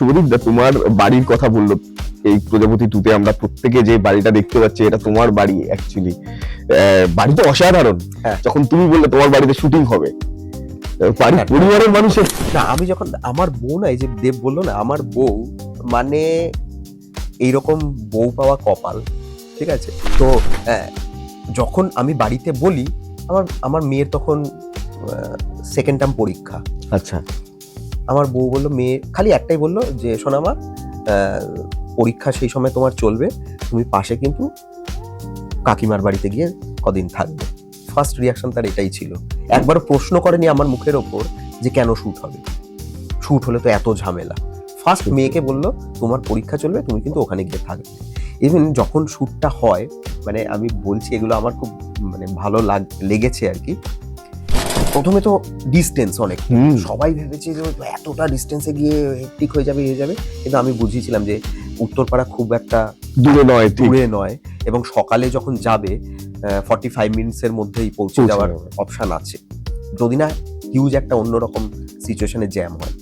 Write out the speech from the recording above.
শুভদীপ দা, তোমার বাড়ির কথা বললো এই প্রজাপতি 2 তে আমরা প্রত্যেকে যে বাড়িটা দেখতে পাচ্ছি এটা তোমার বাড়ি অ্যাকচুয়ালি। বাড়ি তো অসাধারণ। হ্যাঁ। যখন তুমি বললে তোমার বাড়িতে শুটিং হবে, বাড়ির হ্যাঁ। পরিবারের মানুষের না, আমি যখন আমার বউ না, এই যে দেব বললো না, আমার বউ মানে এইরকম বউ পাওয়া কপাল, ঠিক আছে? তো যখন আমি বাড়িতে বলি, আমার মেয়ের তখন সেকেন্ড টার্ম পরীক্ষা। আচ্ছা, আমার বউ বললো, মেয়ে খালি একটাই বললো যে সোনামা, পরীক্ষা সেই সময় তোমার চলবে, তুমি পাশে কিন্তু কাকিমার বাড়িতে গিয়ে কদিন থাকবে। ফার্স্ট রিয়াকশন তার এটাই ছিল। একবারও প্রশ্ন করেনি আমার মুখের ওপর যে কেন শ্যুট হবে, শ্যুট হলে তো এত ঝামেলা। ফার্স্ট মেয়েকে বললো তোমার পরীক্ষা চলবে, তুমি কিন্তু ওখানে গিয়ে থাকবে। ইভেন যখন শ্যুটটা হয়, মানে আমি বলছি এগুলো আমার খুব মানে ভালো লেগেছে আর কি। প্রথমে তো ডিস্টেন্স অনেক, সবাই ভেবেছে যে এতটা ডিস্টেন্সে গিয়ে হেক্টিক হয়ে যাবে কিন্তু আমি বুঝিয়েছিলাম যে উত্তরপাড়া খুব একটা দূরে নয় এবং সকালে যখন যাবে 45 মিনিটসের মধ্যেই পৌঁছে যাওয়ার অপশন আছে, যদি না হিউজ একটা অন্যরকম সিচুয়েশনে জ্যাম হয়।